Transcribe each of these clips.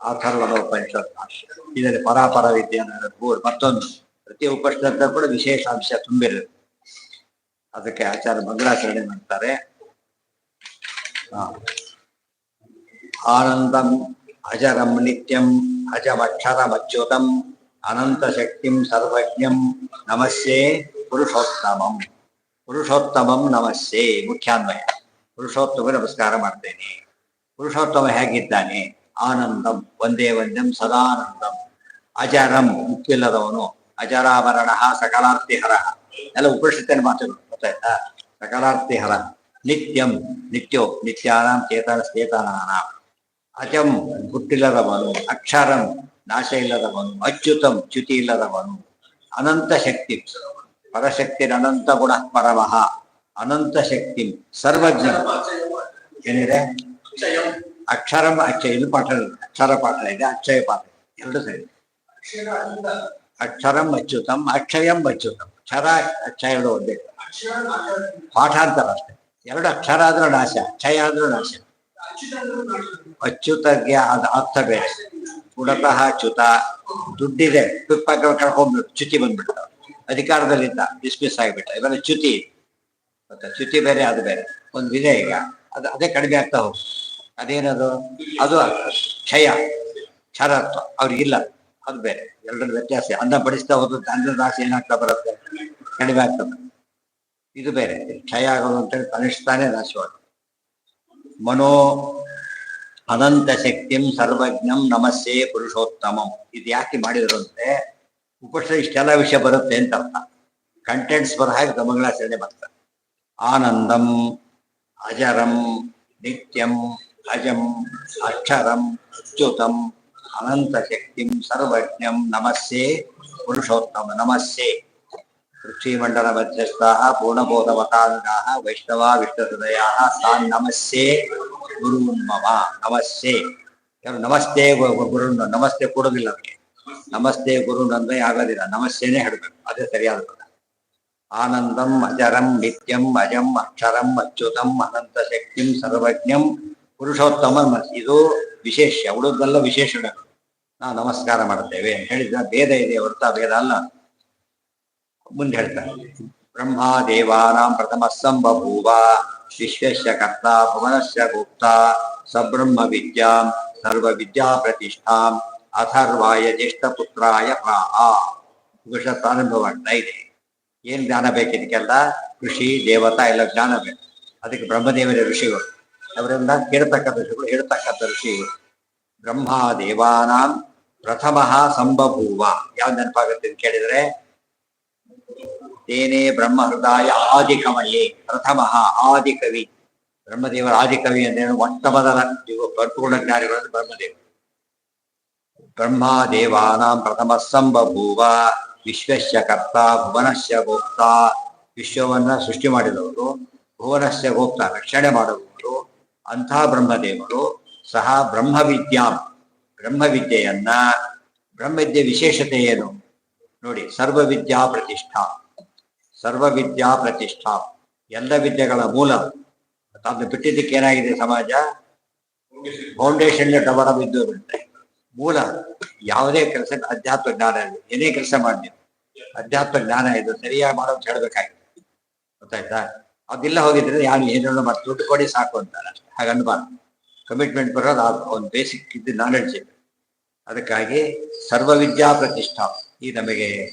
ಅಥರ್ವಣ ಉಪನಿಷತ್ ಇದರಲ್ಲಿ ಪರಾಪರ ವಿದ್ಯೆ ಅನ್ನೋದು ಮತ್ತೊಂದು ಪ್ರತಿ ಉಪನಿಷತ್ತ ಕೂಡ ವಿಶೇಷ ಅಂಶ ತುಂಬಿರುತ್ತೆ. ಅದಕ್ಕೆ ಆಚಾರ್ಯ ಮಂಗಳಾಚರಣೆ ಮಾಡ್ತಾರೆ. ಆನಂದಂ ಅಜರಂ ನಿತ್ಯಂ ಅಜಮಕ್ಷರಮಚ್ಯುತಂ ಅನಂತ ಶಕ್ತಿಂ ಸರ್ವಜ್ಞಂ ನಮಸ್ಯೆ ಪುರುಷೋತ್ತಮಂ. ಪುರುಷೋತ್ತಮಂ ನಮಸ್ಯೆ ಮುಖ್ಯಾನ್ವಯ. ಪುರುಷೋತ್ತಮ ನಮಸ್ಕಾರ ಮಾಡ್ತೇನೆ. ಪುರುಷೋತ್ತಮ ಹೇಗಿದ್ದಾನೆ? ಆನಂದಂ ಒಂದೇ ಒಂದಂ ಸದಾನಂದಂ. ಅಜರಂ ಮುಕ್ತಿಲ್ಲದವನು. ಅಜರಾಮರಣ ಸಕಲಾರ್ತಿಹರ ಎಲ್ಲ ಉಪನಿಷತ್ತಿನ ಮಾತುಗಳು ಗೊತ್ತಾಯ್ತಾ? ಸಕಲಾರ್ತಿಹರ. ನಿತ್ಯಂ ನಿತ್ಯೋ ನಿತ್ಯಾನಾಂ ಚೇತನಸ್ಥೇತನಾನಾಂ. ಅಜಂ ಹುಟ್ಟಿಲ್ಲದವನು. ಅಕ್ಷರಂ ನಾಶ ಇಲ್ಲದವನು. ಅಚ್ಯುತಂ ಚ್ಯುತಿ ಇಲ್ಲದವನು. ಅನಂತ ಶಕ್ತಿ ಪರಶಕ್ತಿ ಅನಂತ ಗುಣ ಪರಮಃ. ಅನಂತ ಶಕ್ತಿ ಸರ್ವಜ್ಞ. ಏನಿದೆ? ಅಕ್ಷರಂ ಅಕ್ಷಯ. ಇದು ಪಾಠ ಅಕ್ಷರ ಪಾಠ ಇದೆ, ಅಕ್ಷಯ ಪಾಠ ಎರಡು ಸರಿ. ಅಕ್ಷರಂ ಅಚ್ಯುತಂ ಅಕ್ಷಯಂ ಅಚ್ಯುತಂ. ಅಕ್ಷರ ಅಕ್ಷಯಗಳು ಒಂದೇ ಪಾಠಾಂತರ ಅಷ್ಟೇ. ಎರಡು ಅಕ್ಷರ ಆದ್ರೂ ನಾಶ, ಅಕ್ಷಯ ಆದ್ರೂ ನಾಶ. ಅಚ್ಯುತಗೆ ಅದು ಅರ್ಥ ಬೇರೆ. ಗುಣತಃ ಚ್ಯುತ. ದುಡ್ಡಿದೆ, ತುಪ್ಪ ಕಳ್ಕೊಂಡ್ಬಿಟ್ಟು ಚ್ಯುತಿ ಬಂದ್ಬಿಡ್ತಾವ. ಅಧಿಕಾರದಲ್ಲಿದ್ದ ಡಿಸ್ಮಿಸ್ ಆಗಿಬಿಟ್ಟ. ಇವೆಲ್ಲ ಚ್ಯುತಿ. ಮತ್ತೆ ಚ್ಯುತಿ ಬೇರೆ, ಅದು ಬೇರೆ. ಒಂದು ವಿಧ ಈಗ ಅದೇ ಕಡಿಮೆ ಆಗ್ತಾ ಹೋಗ್ತು. ಅದೇನದು? ಅದು ಕ್ಷಯ ಕ್ಷರತ್ವ ಅವ್ರಿಗಿಲ್ಲ, ಅದು ಬೇರೆ. ಎರಡರ ವ್ಯತ್ಯಾಸ. ಅನ್ನ ಬಡಿಸ್ತಾ ಹೋದ ಅನ್ನದ ಆಸೆ ಏನಾಗ್ತಾ ಬರುತ್ತೆ? ಕಡಿಮೆ ಆಗ್ತಾ ಬರುತ್ತೆ. ಇದು ಬೇರೆ. ಕ್ಷಯ ಆಗೋದು ಅಂತೇಳಿ ಕನಿಷ್ಠಾನೇ ನಾಶವಾದ. ಮನೋ ಅನಂತ ಶಕ್ತಿಂ ಸರ್ವಜ್ಞಂ ನಮಸ್ಸೇ ಪುರುಷೋತ್ತಮಂ. ಇದು ಯಾಕೆ ಮಾಡಿದ್ರು ಅಂದ್ರೆ ಉಪನಿಷತ್ ಇಷ್ಟೆಲ್ಲ ವಿಷಯ ಬರುತ್ತೆ ಅಂತ ಅರ್ಥ. ಕಂಟೆಂಟ್ಸ್ ಬರೋ ಹಾಗೆ ಮಂಗಳಾಚರಣೆ ಬರ್ತಾರೆ. ಆನಂದಂ ಅಜರಂ ನಿತ್ಯಂ ಅಜಂ ಅಕ್ಷರಂ ಅಚ್ಯುತಂ ಅನಂತ ಶಕ್ತಿಂ ಸರ್ವಜ್ಞಂ ನಮಸ್ಸೇ ಪುರುಷೋತ್ತಮ. ನಮಸ್ಸೇ ಋಷಿಮಂಡಲ ಮಧ್ಯಸ್ಥಾಃ ಪೂರ್ಣಬೋಧವತಾಂಗಾಃ ವೈಷ್ಣವಾ ವಿಷ್ಣುಹೃದಯಾಃ ತಾನ್ ನಮಸ್ಸೇ ಗುರುನ್ ಮಮ. ನಮಸ್ಸೇ. ಯಾರು ನಮಸ್ತೆ ಗುರುನ್, ನಮಸ್ತೆ ಕೊಡೋದಿಲ್ಲ ಅವರಿಗೆ. ನಮಸ್ತೆ ಗುರುನ್ ಅಂದ್ರೆ ಆಗೋದಿಲ್ಲ, ನಮಸ್ತೆನೇ ಹೇಳಬೇಕು. ಅದೇ ಸರಿಯಾದ ಪದ. ಆನಂದಂ ಅಜರಂ ನಿತ್ಯಂ ಅಜಂ ಅಕ್ಷರಂ ಅಚ್ಯುತಂ ಅನಂತ ಶಕ್ತಿಂ ಸರ್ವಜ್ಞಂ ಪುರುಷೋತ್ತಮ. ಇದು ವಿಶೇಷ. ಉಳಿದೆಲ್ಲ ವಿಶೇಷಣಗಳು. ನಾವು ನಮಸ್ಕಾರ ಮಾಡುತ್ತೇವೆ ಹೇಳಿದ್ರೆ ಭೇದ ಇದೆ ಹೊರತಾ ಭೇದ ಅಲ್ಲ. ಮುಂದೆ ಹೇಳ್ತಾರೆ. ಬ್ರಹ್ಮ ದೇವಾನಾಂ ಪ್ರಥಮ ಸಂಬಭೂವ ವಿಶ್ವಸ್ಯ ಕರ್ತ ಭುವನಸ್ಯ ಭೋಕ್ತಾ ಸಬ್ರಹ್ಮ ವಿದ್ಯಾಂ ಸರ್ವ ವಿದ್ಯಾ ಪ್ರತಿಷ್ಠಾಂ ಅಥರ್ವಾಯ ಜ್ಯೇಷ್ಠ ಪುತ್ರಾಯ ಪ್ರಾಹ. ಉಪನಿಷತ್ ಪ್ರಾರಂಭವಾಗ್ತಾ ಇದೆ. ಏನ್ ಜ್ಞಾನ ಬೇಕಿದಕ್ಕೆಲ್ಲ? ಕೃಷಿ ದೇವತಾ ಎಲ್ಲ ಜ್ಞಾನ ಬೇಕು. ಅದಕ್ಕೆ ಬ್ರಹ್ಮದೇವರ ಋಷಿಗಳು, ಅವರೆಲ್ಲ ಕೇಳ್ತಕ್ಕಂಥ ಋಷಿಗಳು, ಹೇಳ್ತಕ್ಕಂಥ ಋಷಿಗಳು. ಬ್ರಹ್ಮ ದೇವಾನಾಂ ಪ್ರಥಮ ಸಂಬಭೂವ. ಯಾವ್ದು ನೆನಪಾಗುತ್ತೆ ಅಂತ ಕೇಳಿದ್ರೆ ತೇನೇ ಬ್ರಹ್ಮ ಹೃದಯ ಆದಿಕಮಯೇ. ಪ್ರಥಮ ಆದಿಕವಿ ಬ್ರಹ್ಮದೇವರ. ಆದಿಕವಿ ಅಂದ್ರೇನು? ಮೊಟ್ಟ ಮೊದಲ ಪರಿಪೂರ್ಣ ಜ್ಞಾನಿಗಳು ಬ್ರಹ್ಮದೇವರು. ಬ್ರಹ್ಮ ದೇವಾನಾಂ ಪ್ರಥಮ ಸಂಬಭೂವ ವಿಶ್ವಸ್ಯ ಕರ್ತ ಭುವನಸ್ಯ ಭೋಕ್ತಾ. ವಿಶ್ವವನ್ನ ಸೃಷ್ಟಿ ಮಾಡಿದವರು, ಭುವನಸ್ಯ ಭೋಕ್ತಾ ರಕ್ಷಣೆ ಮಾಡುವವರು ಅಂತಹ ಬ್ರಹ್ಮದೇವರು. ಸಹ ಬ್ರಹ್ಮವಿದ್ಯಾಂ ಬ್ರಹ್ಮವಿದ್ಯೆಯನ್ನ. ಬ್ರಹ್ಮವಿದ್ಯೆ ವಿಶೇಷತೆ ಏನು ನೋಡಿ? ಸರ್ವವಿದ್ಯಾ ಪ್ರತಿಷ್ಠಾ. ಸರ್ವವಿದ್ಯಾ ಪ್ರತಿಷ್ಠಾ ಎಲ್ಲ ವಿದ್ಯೆಗಳ ಮೂಲ. ಅದನ್ನು ಬಿಟ್ಟಿದ್ದಕ್ಕೆ ಏನಾಗಿದೆ ಸಮಾಜ? ಫೌಂಡೇಶನ್ ಡಬಡ ಬಿದ್ದು ಬಿಡುತ್ತೆ. ಮೂಲ ಯಾವುದೇ ಕೆಲಸ ಅಧ್ಯಾತ್ಮ ಜ್ಞಾನ ಇದೆ. ಏನೇ ಕೆಲಸ ಮಾಡಿ ಅಧ್ಯಾತ್ಮ ಜ್ಞಾನ ಇದು ಸರಿಯಾಗಿ ಮಾಡೋದು ಹೇಳ್ಬೇಕಾಗಿದೆ. ಗೊತ್ತಾಯ್ತಾ? ಅದಿಲ್ಲ ಹೋಗಿದ್ರೆ ಯಾರು ಏನೇನೋ ಮಾಡಿ ದುಡ್ಡು ಕೊಡಿ ಸಾಕು ಅಂತಾರೆ. ಹಾಗನ್ಬಾರ್ದು. ಕಮಿಟ್ಮೆಂಟ್ ಬರೋದು ಒಂದು ಬೇಸಿಕ್ ಇದು ನಾಲೆಡ್ಜ್ ಇದೆ. ಅದಕ್ಕಾಗಿ ಸರ್ವವಿದ್ಯಾ ಪ್ರತಿಷ್ಠಾ ಈ ನಮಗೆ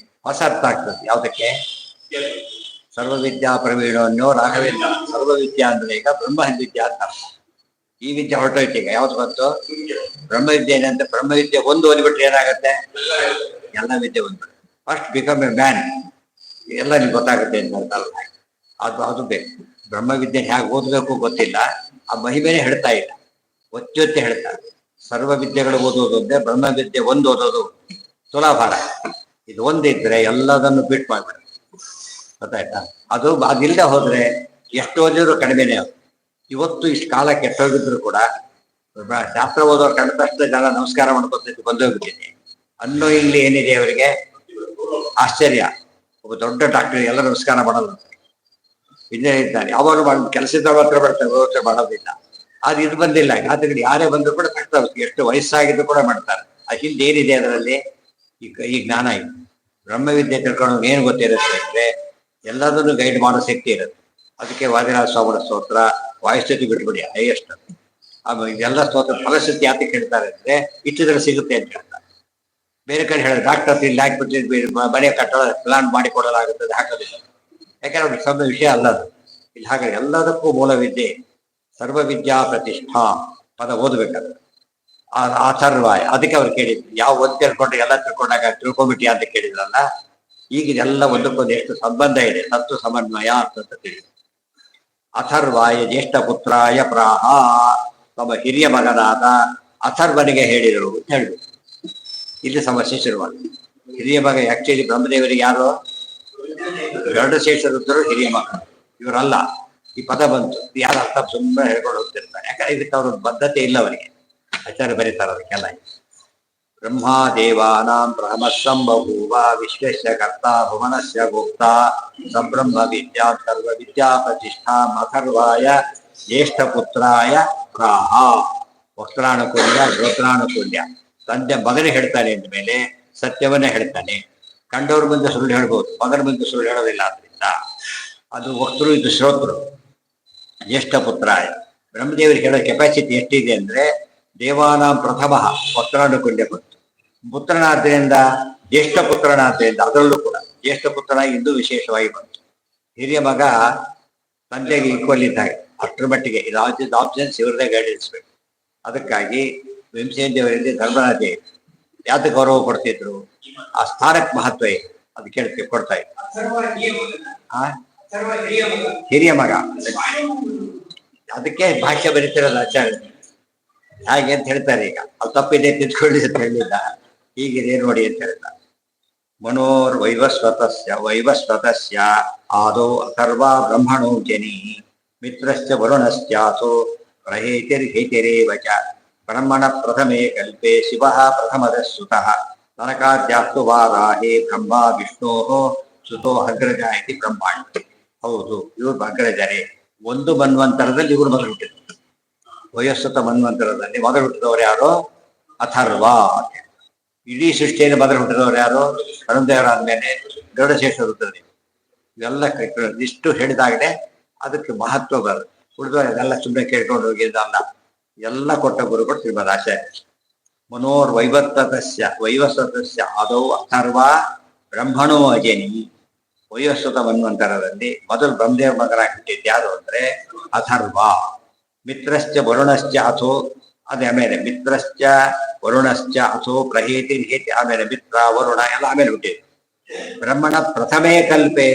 ಹೊಸ ಅರ್ಥ ಆಗ್ತದೆ. ಯಾವುದಕ್ಕೆ? ಸರ್ವವಿದ್ಯಾ ಪ್ರವೀಣೋ ರಾಘವೇಂದ್ರ. ಸರ್ವವಿದ್ಯಾ ಅಂದ್ರೆ ಈಗ ಬ್ರಹ್ಮವಿದ್ಯಾ ಅಂತ ಅರ್ಥ. ಈ ವಿದ್ಯೆ ಹೊರಟೋಯ್ತು. ಈಗ ಯಾವ್ದು ಬಂತು? ಬ್ರಹ್ಮವಿದ್ಯೆ ಏನಂತ. ಬ್ರಹ್ಮವಿದ್ಯೆ ಒಂದು ಓದಿಬಿಟ್ರೆ ಏನಾಗುತ್ತೆ? ಎಲ್ಲ ವಿದ್ಯೆ ಒಂದು. First become A man. ಎಲ್ಲ ನಿಮ್ಗೆ ಗೊತ್ತಾಗುತ್ತೆ ಅಂತ ಹೇಳ್ತಾರಲ್ಲ, ಅದು ಬೇಕು. ಬ್ರಹ್ಮವಿದ್ಯೆ ಹೇಗೆ ಓದಬೇಕು ಗೊತ್ತಿಲ್ಲ, ಆ ಮಹಿಮೆನೇ ಹೇಳ್ತಾ ಇಲ್ಲ, ಒತ್ತೊತ್ತೆ ಹೇಳ್ತಾರೆ. ಸರ್ವ ವಿದ್ಯೆಗಳು ಓದೋದು ಅಂದ್ರೆ ಬ್ರಹ್ಮವಿದ್ಯೆ ಒಂದು ಓದೋದು ತುಲಾಭಾರ. ಇದು ಒಂದಿದ್ರೆ ಎಲ್ಲದನ್ನು ಬಿಟ್ಟು ಮಾಡ್ತಾರೆ. ಗೊತ್ತಾಯ್ತಾ? ಅದಿಲ್ಲದೆ ಹೋದ್ರೆ ಎಷ್ಟು ಓದಿದ್ರು ಕಡಿಮೆನೇ. ಇವತ್ತು ಇಷ್ಟು ಕಾಲ ಕೆಟ್ಟೋಗಿದ್ರು ಕೂಡ ಶಾಸ್ತ್ರ ಓದೋರು ಕಂಡ ತಕ್ಷಣ ಜನ ನಮಸ್ಕಾರ ಮಾಡ್ಕೊತ ಬಂದೋಗ್ಬಿಟ್ಟಿದೆ ಅನ್ನೋ ಇಲ್ಲಿ ಏನಿದೆ ಅವರಿಗೆ ಆಶ್ಚರ್ಯ. ಒಬ್ಬ ದೊಡ್ಡ ಡಾಕ್ಟರ್ ಎಲ್ಲ ನಮಸ್ಕಾರ ಮಾಡೋದು. ಇಂಜಿನಿಯರ್ ಇದ್ದಾನೆ, ಅವರು ಕೆಲಸದ ಮಾತ್ರ ಬರ್ತಾರೆ, ವ್ಯವಸ್ಥೆ ಮಾಡೋದಿಲ್ಲ. ಅದು ಇದು ಬಂದಿಲ್ಲ. ಆದ್ರೆ ಯಾರೇ ಬಂದ್ರು ಕೂಡ ತಗ್ತಾರೆ, ಎಷ್ಟು ವಯಸ್ಸಾಗಿದ್ದು ಕೂಡ ಮಾಡ್ತಾರೆ. ಆ ಹಿಂದೆ ಏನಿದೆ ಅದರಲ್ಲಿ ಈ ಜ್ಞಾನ ಇದೆ. ಬ್ರಹ್ಮವಿದ್ಯೆ ತಿಳ್ಕೊಂಡು ಏನು ಗೊತ್ತಿರುತ್ತೆ ಅಂದ್ರೆ ಎಲ್ಲದನ್ನು ಗೈಡ್ ಮಾಡೋ ಶಕ್ತಿ ಇರುತ್ತೆ. ಅದಕ್ಕೆ ವಾದಿರಾಜ ಸ್ವಾಮಿಗಳ ಸ್ತೋತ್ರ, ವಾಯುಸ್ಥಿತಿ ಬಿಟ್ಬಿಡಿ ಹೈಯೆಸ್ಟ್. ಆಮೇಲೆ ಇದೆಲ್ಲ ಸ್ತೋತ್ರ ಫಲಶ್ರುತಿ ಯಾತಕ್ಕೆ ಹೇಳ್ತಾರೆ ಅಂದ್ರೆ ಇಟ್ಟಿದ್ರೆ ಸಿಗುತ್ತೆ ಅಂತ ಹೇಳ್ತಾರೆ. ಬೇರೆ ಕಡೆ ಹೇಳಿದ್ರೆ ಡಾಕ್ಟರ್ ಇಲ್ಲಿ ಹಾಕ್ಬಿಟ್ಟು ಮನೆ ಕಟ್ಟಡ ಪ್ಲಾನ್ ಮಾಡಿ ಕೊಡಲಾಗುತ್ತದೆ, ಹಾಕೋದಿಲ್ಲ. ಯಾಕಂದ್ರೆ ಅವ್ರಿಗೆ ಸಣ್ಣ ವಿಷಯ ಅಲ್ಲ ಅದು. ಇಲ್ಲಿ ಹಾಗೆ ಎಲ್ಲದಕ್ಕೂ ಮೂಲವಿದ್ಯೆ. ಸರ್ವವಿದ್ಯಾ ಪ್ರತಿಷ್ಠಾ ಪದ ಓದಬೇಕಾದ್ರೆ ಅಥರ್ವಾಯ. ಅದಕ್ಕೆ ಅವ್ರು ಕೇಳಿದ್ರು, ಯಾವ ಒಂದು ತಿಳ್ಕೊಂಡ್ರೆ ಎಲ್ಲ ತಿಳ್ಕೊಂಡಾಗ ತಿಳ್ಕೊಂಬಿಟ್ಟಿ ಅಂತ ಕೇಳಿದ್ರಲ್ಲ. ಈಗ ಇದೆಲ್ಲ ಒಂದಕ್ಕೊಂದು ಎಷ್ಟು ಸಂಬಂಧ ಇದೆ, ತತ್ವ ಸಮನ್ವಯ ಅಂತ ತಿಳಿದ್ರು. ಅಥರ್ವಾಯ ಜ್ಯೇಷ್ಠ ಪುತ್ರಾಯ ಪ್ರಾಹ, ತಮ್ಮ ಹಿರಿಯ ಮಗನಾದ ಅಥರ್ವನಿಗೆ ಹೇಳಿದರು ಅಂತ ಹೇಳಿದ್ರು. ಇಲ್ಲಿ ಸಮಸ್ಯೆ ಶುರುವಾಗಿದೆ. ಹಿರಿಯ ಮಗ ಆಕ್ಚುಲಿ ಬ್ರಹ್ಮದೇವರಿಗೆ ಯಾರು? ಎರಡು ಶೇಷರುದ್ದರು ಹಿರಿಯ ಮಗ, ಇವರಲ್ಲ. ಈ ಪದ ಬಂತು, ಯಾರ ಅರ್ಥ ಸುಮ್ಮನೆ ಹೇಳ್ಕೊಂಡು ಹೋಗ್ತಿರ್ತಾರೆ. ಯಾಕಂದ್ರೆ ಇದಕ್ಕೆ ಅವ್ರ ಬದ್ಧತೆ ಇಲ್ಲ ಅವರಿಗೆ. ಆಚಾರ್ಯ ಬರೀತಾರೆ ಅದಕ್ಕೆಲ್ಲ. ಬ್ರಹ್ಮಾದೇವಾನಾಂ ಬ್ರಹ್ಮಸ್ಸಂಬಭೂವ ವಿಶ್ವಸ್ಯ ಕರ್ತ ಭುವನಸ್ಯ ಭೋಕ್ತಾ ಸಬ್ರಹ್ಮ ವಿದ್ಯಾ ಸರ್ವ ವಿದ್ಯಾ ಪ್ರತಿಷ್ಠಾ ಅಥರ್ವಾಯ ಜ್ಯೇಷ್ಠ ಪುತ್ರಾಯ ಪ್ರಾಹ. ವಕ್ರಾನುಕೂಲ್ಯ ಶ್ರೋತ್ರಾನುಕೂಲ್ಯ. ತಂದೆ ಮಗನಿಗೆ ಹೇಳ್ತಾನೆ ಅಂದ ಮೇಲೆ ಸತ್ಯವನ್ನೇ ಹೇಳ್ತಾನೆ. ಕಂಡವ್ರ ಮುಂದೆ ಸುಳ್ಳು ಹೇಳ್ಬೋದು, ಮಗನ ಮುಂದೆ ಸುಳ್ಳು ಹೇಳೋದಿಲ್ಲ. ಆದ್ರಿಂದ ಅದು ವಕ್ತೃ, ಇದು ಶ್ರೋತೃ. ಜ್ಯೇಷ್ಠ ಪುತ್ರಾಯ, ಬ್ರಹ್ಮದೇವರಿಗೆ ಹೇಳೋ ಕೆಪಾಸಿಟಿ ಎಷ್ಟಿದೆ ಅಂದ್ರೆ ದೇವಾನಾಂ ಪ್ರಥಮ ವಕ್ರಾನುಕೂಲ್ಯ ಬಂತು. ಪುತ್ರನಾದ್ರಿಂದ ಜ್ಯೇಷ್ಠ ಪುತ್ರನಾದ್ರಿಂದ ಅದರಲ್ಲೂ ಕೂಡ ಜ್ಯೇಷ್ಠ ಪುತ್ರನ ಇನ್ನೂ ವಿಶೇಷವಾಗಿ ಬಂತು. ಹಿರಿಯ ಮಗ ತಂದೆಗೆ ಈಕ್ವಲ್ ಇದ್ದಾಗ ಅಷ್ಟರ ಮಟ್ಟಿಗೆ ಇದು ಆಪ್ಷನ್ಸ್ ಇವ್ರದೇ ಗೈಡೆನ್ಸ್ ಬೇಕು. ಅದಕ್ಕಾಗಿ ಭೀಮಸೇನ ದೇವರಲ್ಲಿ ಧರ್ಮರಾಜೆ ಯಾತ ಗೌರವ ಕೊಡ್ತಿದ್ರು, ಆ ಸ್ಥಾನಕ್ಕೆ ಮಹತ್ವ ಇದೆ. ಅದು ಕೇಳ್ತೀವಿ, ಕೊಡ್ತಾ ಇದ್ರು. ಹಿರಿಯ ಮಗ, ಅದಕ್ಕೆ ಭಾಷ್ಯ ಬರೀತಿರಲ್ಲ ಆಚಾರ್ಯ ಹಾಗೆ ಅಂತ ಹೇಳ್ತಾರೆ. ಈಗ ಅದು ತಪ್ಪಿದೆ ತಿದ್ಕೊಳ್ಳಿ ಅಂತ ಹೇಳಿಲ್ಲ, ಹೀಗಿದೆ ನೋಡಿ ಅಂತ ಹೇಳ್ತಾರೆ. ಮನೋರ್ ವೈವಸ್ವತಸ್ಯ ಆದೌ ಅಥರ್ವ ಬ್ರಹ್ಮಣೋ ಜನಿ ಮಿತ್ರಶ್ಚ ವರುಣಶ್ಚಾಸೋ ಪ್ರಹೇತಿರ್ಹೇತಿರೇವ ಚ ಬ್ರಹ್ಮಣ ಪ್ರಥಮೇ ಕಲ್ಪೆ ಶಿವ ಪ್ರಥಮದ ಸುತಃ ತನಕಾದ್ಯಾಸ್ತು ವಾರಾಹೇ ಬ್ರಹ್ಮ ವಿಷ್ಣೋ ಸುತೋ ಅಗ್ರಜ ಇತಿ ಬ್ರಹ್ಮಾಂಡ. ಹೌದು, ಇವರು ಅಗ್ರಜರೇ. ಒಂದು ಮನ್ವಂತರದಲ್ಲಿ ಇವರು ಮೊದಲು ಹುಟ್ಟಿದ್ರು. ವಯಸ್ಸುತ ಮನ್ವಂತರದಲ್ಲಿ ಮೊದಲು ಹುಟ್ಟಿದವರು ಯಾರು? ಅಥರ್ವ. ಇಡೀ ಸೃಷ್ಟಿಯಲ್ಲಿ ಮೊದಲು ಹುಟ್ಟಿದವರು ಯಾರು? ಅರುಣದೇವರಾದ್ಮೇಲೆ ಗರುಡಶೇಷರುದ್ರದೇವರು. ಇವೆಲ್ಲ ಇಷ್ಟು ಹೇಳಿದಾಗಲೇ ಅದಕ್ಕೆ ಮಹತ್ವ ಬರುತ್ತೆ. ಉಳಿದವರು ಅದೆಲ್ಲ ಸುಮ್ಮನೆ ಕೇಳ್ಕೊಂಡು ಹೋಗಿದ್ದಲ್ಲ. ಎಲ್ಲ ಕೊಟ್ಟ ಗುರುಗಳು ಶ್ರೀಮದ್ ಆಚಾರ್ಯ. ಮನೋರ್ ವೈವಸ್ವತಸ್ಯ ಆದೌ ಅಥರ್ವ ಬ್ರಹ್ಮಣೋ ಅಜನಿ. ವೈವಸ್ವತ ಮನ್ವಂತರದಲ್ಲಿ ಮೊದಲು ಬ್ರಹ್ಮದೇವ ಮಗನಾಗಿ ಹುಟ್ಟಿದ್ದು ಯಾರು ಅಂದ್ರೆ ಅಥರ್ವ. ಮಿತ್ರಶ್ಚ ವರುಣಶ್ಚ ಅಥೋ, ಅದೇ ಆಮೇಲೆ ಮಿತ್ರಶ್ಚ ವರುಣಶ್ಚ ಅಥೋ ಪ್ರಹೇತಿ ಹೇತಿ, ಆಮೇಲೆ ಮಿತ್ರ ವರುಣ ಎಲ್ಲ ಆಮೇಲೆ ಹುಟ್ಟಿದ್ರು. ಬ್ರಹ್ಮಣ ಪ್ರಥಮೇ ಕಲ್ಪೆ,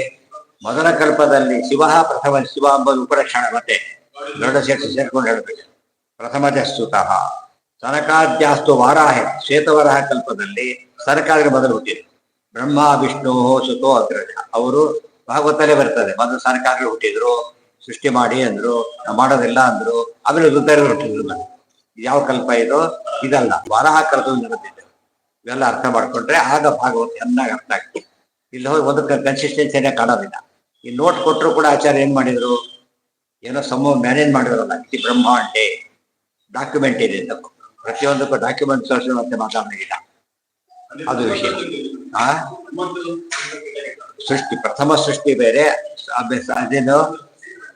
ಮೊದಲ ಕಲ್ಪದಲ್ಲಿ ಶಿವ ಪ್ರಥಮ. ಶಿವ ಎಂಬುದು ಉಪಲಕ್ಷಣ. ಮತ್ತೆ ಗರುಡಶೇಷ ಸೇರ್ಕೊಂಡು ಹೇಳ್ಬೇಕು. ಪ್ರಥಮದ ಸ್ತುತಃ ಸನಕಾದ್ಯಾಸ್ತು ವಾರಾಹೆ, ಶ್ವೇತವರಾಹ ಕಲ್ಪದಲ್ಲಿ ಸನಕಾದ್ರೆ ಮೊದಲು ಹುಟ್ಟಿದ್ರು. ಬ್ರಹ್ಮ ವಿಷ್ಣು ಸುತೋ ಅಗ್ರಜ. ಅವರು ಭಾಗವತಲ್ಲೇ ಬರ್ತದೆ. ಮೊದಲು ಸನಕಾಗ್ರೆ ಹುಟ್ಟಿದ್ರು, ಸೃಷ್ಟಿ ಮಾಡಿ ಅಂದ್ರು, ಮಾಡೋದಿಲ್ಲ ಅಂದ್ರು. ಆಮೇಲೆ ರುದ್ರರು ಹುಟ್ಟಿದ್ರು. ಯಾವ ಕಲ್ಪ ಇದು? ಇದಲ್ಲ, ವರಾಹ ಕಲ್ಪದಲ್ಲಿ ನಡೆದಿದೆ. ಇವೆಲ್ಲ ಅರ್ಥ ಮಾಡ್ಕೊಂಡ್ರೆ ಆಗ ಭಾಗವತ ಚೆನ್ನಾಗಿ ಅರ್ಥ ಆಗ್ತದೆ. ಇಲ್ಲಿ ಹೋಗಿ ಒಂದು ಕನ್ಸಿಸ್ಟೆನ್ಸಿನೇ ಕಾಣೋದಿಲ್ಲ. ಈ ನೋಟ್ ಕೊಟ್ಟರು ಕೂಡ ಆಚಾರ್ಯ ಏನ್ ಮಾಡಿದ್ರು, ಏನೋ ಮ್ಯಾನೇಜ್ ಮಾಡಿದ್ರಲ್ಲ. ಇತಿ ಬ್ರಹ್ಮಾಂಡೆ ಡಾಕ್ಯುಮೆಂಟ್ ಇದೆ ಅಂತ, ಪ್ರತಿಯೊಂದಕ್ಕೂ ಡಾಕ್ಯುಮೆಂಟ್ ಮತ್ತೆ ಮಾತಾಡೋದಿಲ್ಲ. ಅದು ವಿಷಯ. ಸೃಷ್ಟಿ ಪ್ರಥಮ ಸೃಷ್ಟಿ ಬೇರೆ, ಅದೇನು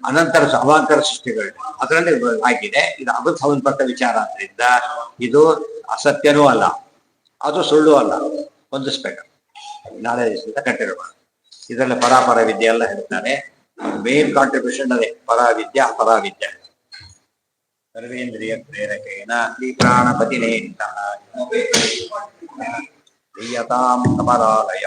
ಅನಂತರ ಅವಾಂತರ ಸೃಷ್ಟಿಗಳು ಅದರಲ್ಲಿ ಆಗಿದೆ. ಇದು ಅದಕ್ಕೆ ಸಂಬಂಧಪಟ್ಟ ವಿಚಾರ ಆದ್ರಿಂದ ಇದು ಅಸತ್ಯನೂ ಅಲ್ಲ, ಅದು ಸುಳ್ಳು ಅಲ್ಲ. ಹೊಂದಿಸ್ಬೇಕು, ನಾಲೆಜ್ ಕಂಟಿನ್ಯೂ ಮಾಡಿ. ಇದರಲ್ಲಿ ಪರಾಪರ ವಿದ್ಯೆ ಎಲ್ಲ ಹೇಳ್ತಾರೆ. ಮೇನ್ ಕಾಂಟ್ರಿಬ್ಯೂಷನ್ ಅದೇ ಪರಾವಿದ್ಯಾ ಅಪರಾವಿದ್ಯೆ. ಸರ್ವೇಂದ್ರಿಯ ಪ್ರೇರಕೇನ ಶ್ರೀ ಪ್ರಾಣಪತಿನೇ ದೀಯತಾಂ ಕಮಲಾಲಯ.